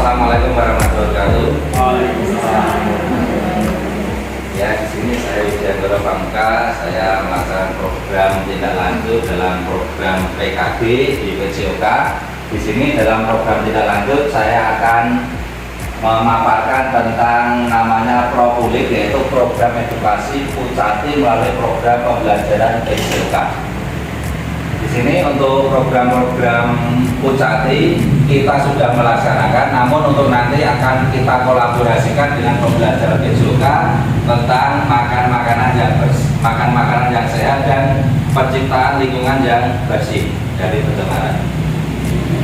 Assalamualaikum warahmatullahi wabarakatuh. Waalaikumsalam. Ya, di sini saya Widyantoro Pamungkas. Saya melaksanakan program tindak lanjut dalam program PKB di PJOK. Di sini dalam program tindak lanjut saya akan memaparkan tentang namanya Propulik, yaitu program edukasi Pucati melalui program pembelajaran PJOK. Di sini untuk program-program Pucati kita sudah melaksanakan, namun untuk nanti akan kita kolaborasikan dengan pembelajaran PJOK tentang makan makanan yang sehat dan penciptaan lingkungan yang bersih dari pencemaran.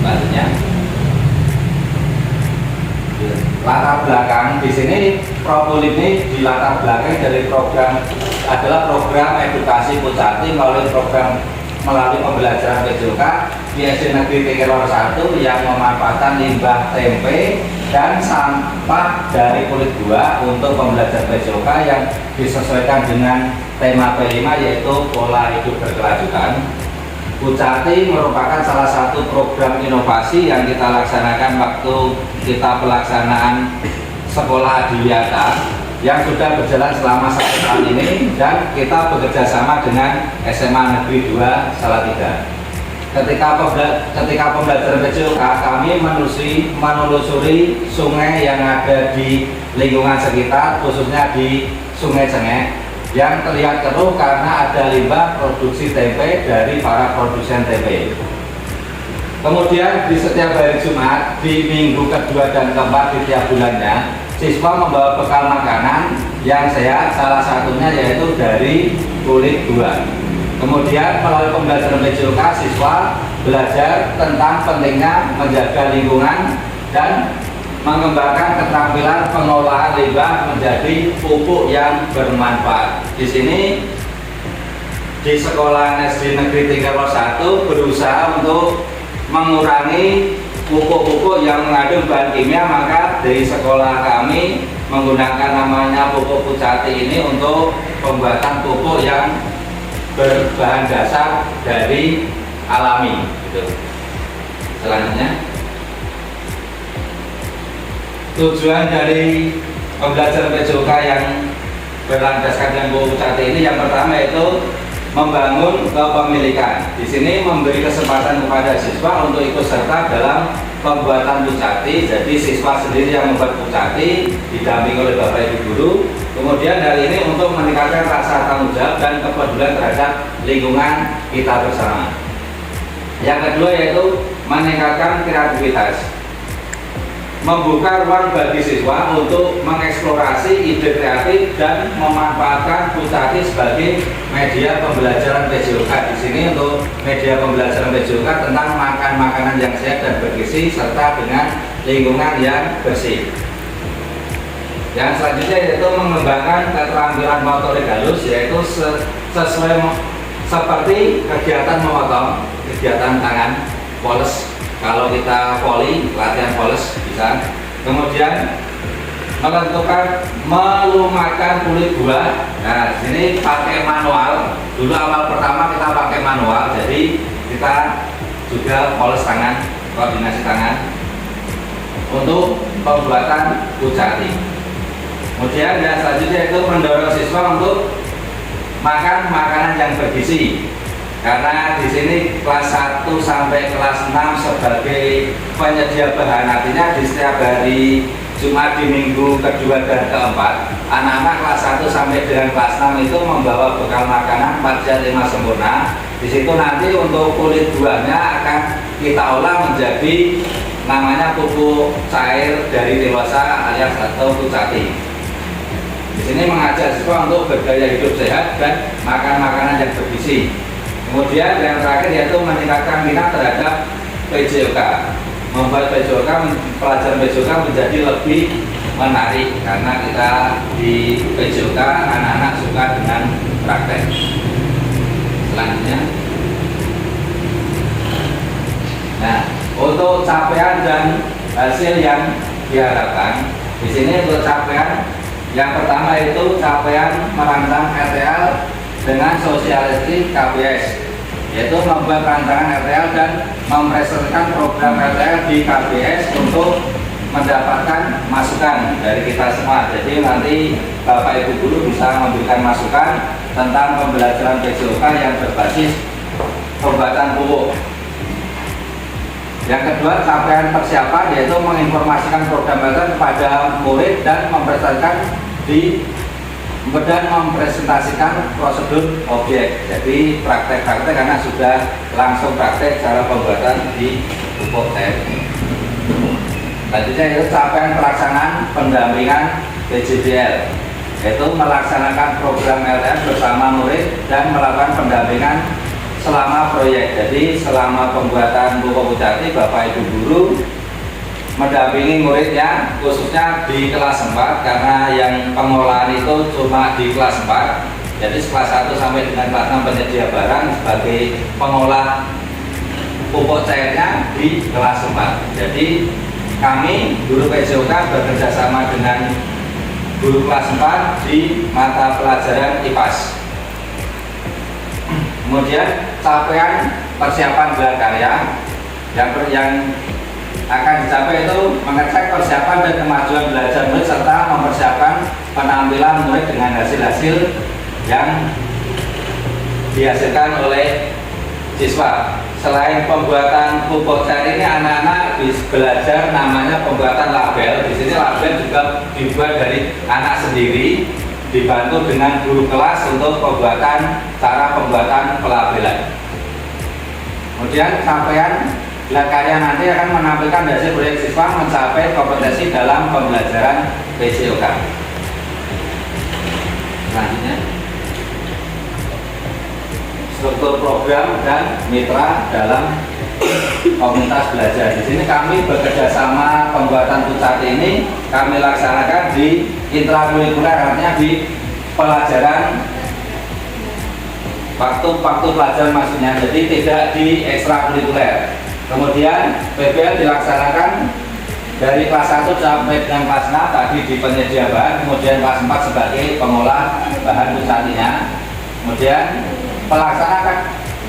Selanjutnya, latar belakang di sini Propulik ini di latar belakang dari program adalah program edukasi Pucati melalui pembelajaran PJOK di SD Negeri Tingkir 1 yang memanfaatkan limbah tempe dan sampah dari kulit buah untuk pembelajaran PJOK yang disesuaikan dengan tema P5, yaitu pola hidup berkelanjutan. Pucati merupakan salah satu program inovasi yang kita laksanakan waktu kita pelaksanaan sekolah adiwiyata yang sudah berjalan selama 1 tahun ini, dan kita bekerja sama dengan SMA Negeri 2 Salatiga. Ketika pembelajaran PJOK, kami menelusuri sungai yang ada di lingkungan sekitar, khususnya di Sungai Cengek, yang terlihat keruh karena ada limbah produksi tempe dari para produsen tempe. Kemudian di setiap hari Jumat, di minggu kedua dan keempat di tiap bulannya, siswa membawa bekal makanan yang sehat, salah satunya yaitu dari kulit buah. Kemudian melalui pembelajaran PJOK, siswa belajar tentang pentingnya menjaga lingkungan dan mengembangkan keterampilan pengolahan limbah menjadi pupuk yang bermanfaat. Di sini di sekolah SD Negeri Tingkir 1 berusaha untuk mengurangi pupuk-pupuk yang mengandung bahan kimia, maka dari sekolah kami menggunakan namanya pupuk Pucati ini untuk pembuatan pupuk yang berbahan dasar dari alami. Gitu. Selanjutnya, tujuan dari pembelajaran PJOK yang berlandaskan dengan pupuk Pucati ini yang pertama yaitu membangun kepemilikan. Di sini memberi kesempatan kepada siswa untuk ikut serta dalam pembuatan Pucati. Jadi siswa sendiri yang membuat Pucati didampingi oleh Bapak Ibu guru. Kemudian hal ini untuk meningkatkan rasa tanggung jawab dan kepedulian terhadap lingkungan kita bersama. Yang kedua yaitu meningkatkan kreativitas, membuka ruang bagi siswa untuk mengeksplorasi ide kreatif dan memanfaatkan Pucati sebagai media pembelajaran PJOK. Di sini untuk media pembelajaran PJOK tentang makan makanan yang sehat dan bergizi serta dengan lingkungan yang bersih. Yang selanjutnya yaitu mengembangkan keterampilan motorik halus, yaitu seperti kegiatan memotong, kegiatan tangan, poles. Kalau kita poli, latihan poles bisa. Kemudian menentukan melumatkan kulit buah. Nah, di sini pakai manual. Dulu awal pertama kita pakai manual, jadi kita juga poles tangan, koordinasi tangan untuk pembuatan Pucati. Kemudian yang selanjutnya itu mendorong siswa untuk makan makanan yang bergizi. Karena di sini kelas 1 sampai kelas 6 sebagai penyedia bahan, artinya di setiap hari Jumat di minggu kedua dan keempat, anak-anak kelas 1 sampai dengan kelas 6 itu membawa bekal makanan 4 sehat 5 sempurna. Di situ nanti untuk kulit buahnya akan kita olah menjadi namanya pupuk cair dari dewasa alias atau Pucati. Di sini mengajak siswa untuk bergaya hidup sehat dan makan makanan yang bergizi. Kemudian yang terakhir yaitu meningkatkan minat terhadap PJOK, membuat pelajaran PJOK menjadi lebih menarik karena kita di PJOK anak-anak suka dengan praktek. Selanjutnya, nah untuk capaian dan hasil yang diharapkan di sini untuk capaian yang pertama itu capaian merancang RTL dengan sosialisasi KBS, yaitu membuat rancangan RTL dan mempresentasikan program RTL di KBS untuk mendapatkan masukan dari kita semua. Jadi nanti Bapak Ibu guru bisa memberikan masukan tentang pembelajaran PJOK yang berbasis pembuatan pupuk. Yang kedua, capaian persiapan yaitu menginformasikan program belajar kepada murid dan mempresentasikan prosedur objek. Jadi praktek-praktek karena sudah langsung praktek cara pembuatan di pupuk cair. Selanjutnya itu capaian pelaksanaan pendampingan PJBL, yaitu melaksanakan program LTM bersama murid dan melakukan pendampingan selama proyek. Jadi selama pembuatan pupuk Pucati, Bapak Ibu guru mendampingi muridnya khususnya di kelas 4 karena yang pengolahan itu cuma di kelas 4. Jadi kelas 1 sampai dengan kelas 6 penyedia barang sebagai pengolah pupuk cairnya di kelas 4. Jadi kami guru PJOK bekerja sama dengan guru kelas 4 di mata pelajaran IPAS. Kemudian capaian persiapan gelar karya yang akan dicapai itu mengecek persiapan dan kemajuan belajar murid serta mempersiapkan penampilan murid dengan hasil-hasil yang dihasilkan oleh siswa. Selain pembuatan pupuk cair ini, anak-anak belajar namanya pembuatan label. Di sini label juga dibuat dari anak sendiri, dibantu dengan guru kelas untuk cara pembuatan pelabelan. Kemudian capaian gelar karya nanti akan menampilkan hasil proyek siswa mencapai kompetensi dalam pembelajaran PJOK. Selanjutnya, struktur program dan mitra dalam komunitas belajar. Di sini kami bekerja sama pembuatan Pucati ini kami laksanakan di intrakurikuler, artinya di pelajaran waktu pelajaran maksudnya, jadi tidak di ekstrakurikuler. Kemudian PBL dilaksanakan dari kelas 1 sampai dengan kelas 6 tadi di penyedia bahan, kemudian kelas 4 sebagai pengolah bahan Pucatinya. Kemudian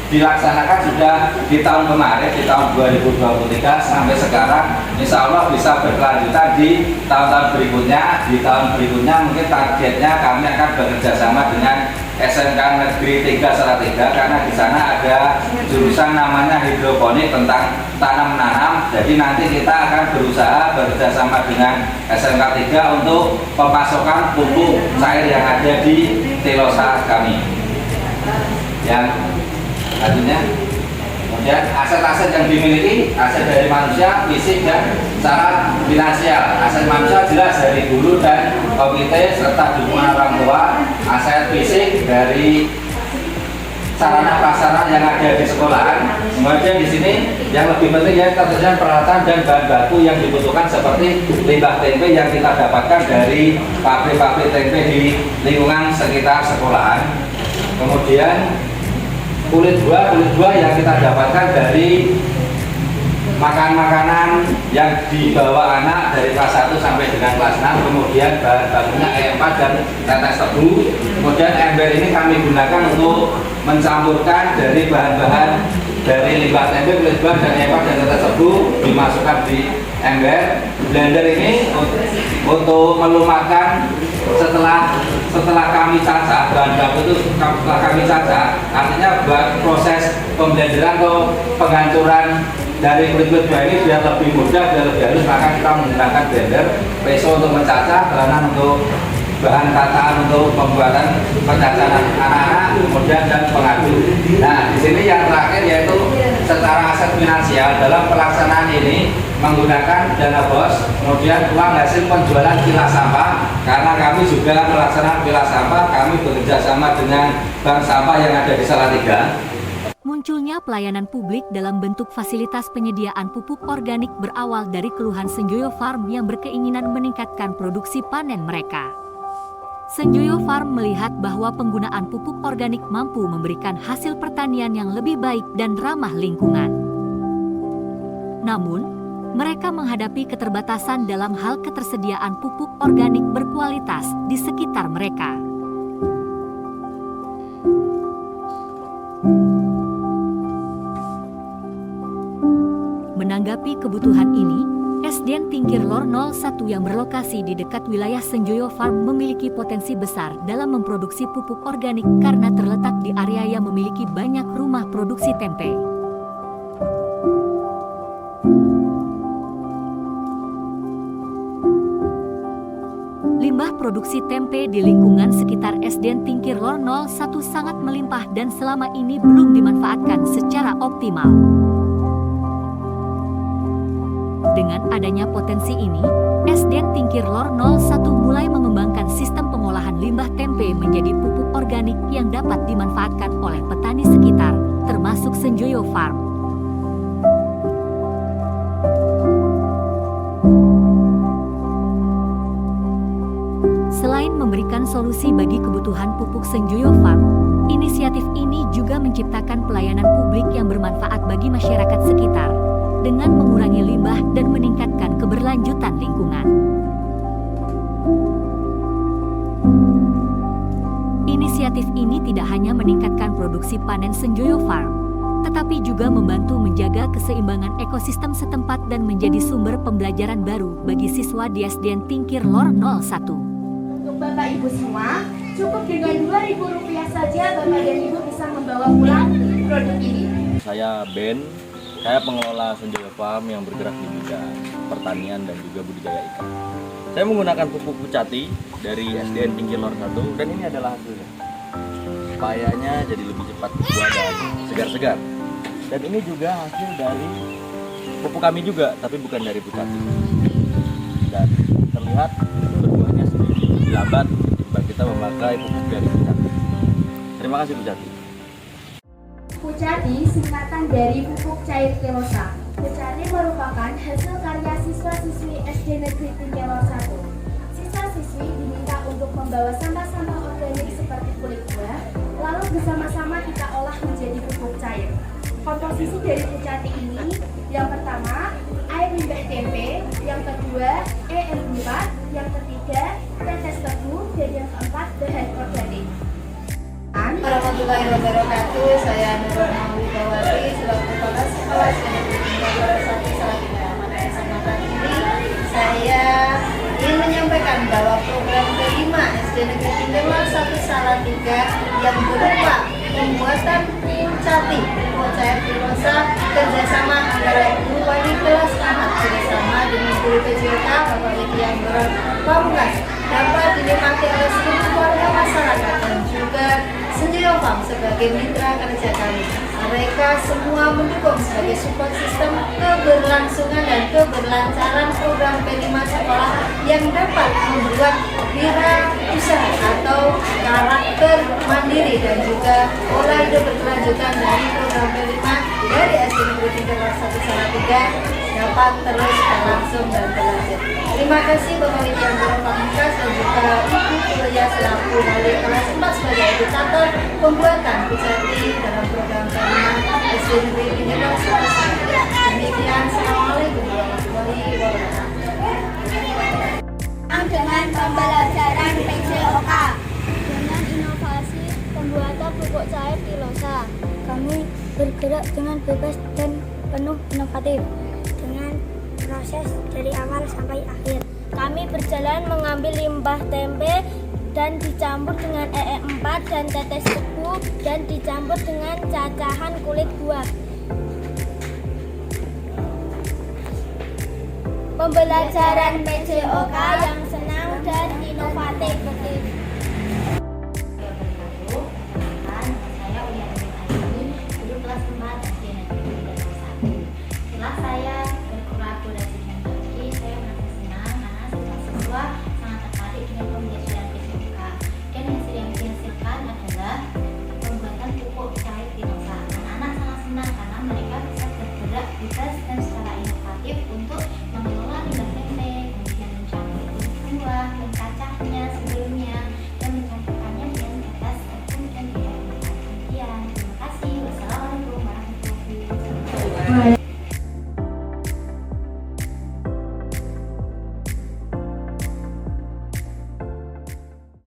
dilaksanakan sudah di tahun kemarin, di tahun 2023 sampai sekarang. Insya Allah bisa berkelanjutan di tahun-tahun berikutnya. Di tahun berikutnya mungkin targetnya kami akan bekerja sama dengan SMK Negeri 3 Salatiga karena di sana ada jurusan namanya hidroponik tentang tanam menanam. Jadi nanti kita akan berusaha bekerja sama dengan SMK 3 untuk pemasokan pupuk cair yang ada di Telosa kami. Yang artinya kemudian aset-aset yang dimiliki, aset dari manusia, fisik dan secara finansial. Aset manusia jelas dari guru dan komite serta dukungan orang tua. Aset fisik dari sarana prasarana yang ada di sekolahan. Kemudian di sini yang lebih penting ya ketersediaan peralatan dan bahan baku yang dibutuhkan seperti limbah tempe yang kita dapatkan dari pabrik-pabrik tempe di lingkungan sekitar sekolahan. Kemudian kulit buah yang kita dapatkan dari makanan yang dibawa anak dari kelas 1 sampai dengan kelas 6. Kemudian bahan bakunya E4 dan tetes tebu. Kemudian ember ini kami gunakan untuk mencampurkan dari bahan-bahan dari limbah tempe, kulit buah dan E4 dan tetes tebu dimasukkan di ember. Blender ini untuk melumatkan setelah kami cacah bahan baku itu, setelah kami cacah, artinya buat proses pemblenderan atau penghancuran dari kulit buah ini biar lebih mudah, biar lebih halus, maka kita menggunakan blender peso untuk mencacah, belanan untuk bahan cacaan untuk pembuatan pencacahan anak-anak, kemudian dan pengaduk. Nah, di sini yang terakhir yaitu secara aset finansial dalam pelaksanaan ini menggunakan dana BOS, kemudian uang hasil penjualan kilas sampah. Karena kami juga melaksanakan kilas sampah, kami bekerja sama dengan bank sampah yang ada di Salatiga. Munculnya pelayanan publik dalam bentuk fasilitas penyediaan pupuk organik berawal dari keluhan Senjoyo Farm yang berkeinginan meningkatkan produksi panen mereka. Senjoyo Farm melihat bahwa penggunaan pupuk organik mampu memberikan hasil pertanian yang lebih baik dan ramah lingkungan. Namun, mereka menghadapi keterbatasan dalam hal ketersediaan pupuk organik berkualitas di sekitar mereka. Menanggapi kebutuhan ini, SDN Tingkir Lor 01 yang berlokasi di dekat wilayah Senjoyo Farm memiliki potensi besar dalam memproduksi pupuk organik karena terletak di area yang memiliki banyak rumah produksi tempe. Limbah produksi tempe di lingkungan sekitar SDN Tingkir Lor 01 sangat melimpah dan selama ini belum dimanfaatkan secara optimal. Dengan adanya potensi ini, SDN Tingkir Lor 01 mulai mengembangkan sistem pengolahan limbah tempe menjadi pupuk organik yang dapat dimanfaatkan oleh petani sekitar, termasuk Senjoyo Farm. Selain memberikan solusi bagi kebutuhan pupuk Senjoyo Farm, inisiatif ini juga menciptakan pelayanan publik yang bermanfaat bagi masyarakat sekitar, dengan mengurangi limbah dan meningkatkan keberlanjutan lingkungan. Inisiatif ini tidak hanya meningkatkan produksi panen Senjoyo Farm, tetapi juga membantu menjaga keseimbangan ekosistem setempat dan menjadi sumber pembelajaran baru bagi siswa di SDN Tingkir Lor 01. Untuk Bapak Ibu semua, cukup dengan Rp2.000 saja Bapak dan Ibu bisa membawa pulang produk ini. Saya Ben, saya pengelola Senjoyo Farm yang bergerak di bidang pertanian dan juga budidaya ikan. Saya menggunakan pupuk Pucati dari SDN Tingkir Lor 1 dan ini adalah hasilnya. Payanya jadi lebih cepat buah dan segar-segar. Dan ini juga hasil dari pupuk kami juga, tapi bukan dari Pucati. Dan terlihat berbuahnya sedikit lambat jika kita memakai pupuk dari Pucati. Terima kasih Pucati. Pucati singkatan dari pupuk cair Kelosa. Pucati merupakan hasil karya siswa-siswi SD Negeri Tingkir Lor 1. Siswa-siswi diminta untuk membawa sampah-sampah organik seperti kulit buah, lalu bersama-sama kita olah menjadi pupuk cair. Komposisi dari Pucati ini, yang pertama, air limbah tempe, yang kedua, EM4, yang ketiga, tetes tebu, dan yang keempat, bahan organik. Warahmatullahi wabarakatuh. Saya Nurul Mawidawati selaku kepala sekolah SDN Tingkir Lor 1 Salatiga. Pada kesempatan ini saya ingin menyampaikan bahwa program kelima SD Negeri Tingkir Lor 1 Salatiga yang berupa pembuatan Pucati pupuk cair Kelosa kerjasama antara guru wali kelas anak bersama dengan guru PJK Bapak Widya Anggoran Pamungkas dapat dinikmati oleh seluruh warga masyarakat dan juga Senjoyo Farm sebagai mitra kerja kami. Mereka semua mendukung sebagai support sistem keberlangsungan dan keberlancaran program P5 sekolah yang dapat membuat wirausaha atau karakter mandiri dan juga pola hidup berkelanjutan dari program P5 dari SD Negeri Tingkir Lor 1 Salatiga dapat terus berlangsung dan berlanjut. Terima kasih Bapak Widya Anggoran Pamungkas dan juga Ibu Kuliah selaku wali kelas 4 sebagai edukator pembuatan Pucati dalam program P5 SD Negeri Tingkir Lor 1 Salatiga. Demikian, Assalamualaikum warahmatullahi wabarakatuh. Dengan pembelajaran PJOK dengan inovasi pembuatan pupuk cair Kelosa, kami bergerak dengan bebas dan penuh inovatif dengan proses dari awal sampai akhir. Kami berjalan mengambil limbah tempe dan dicampur dengan EE4 dan tetes tebu dan dicampur dengan cacahan kulit buah. Pembelajaran PJOK yang senang dan inovatif.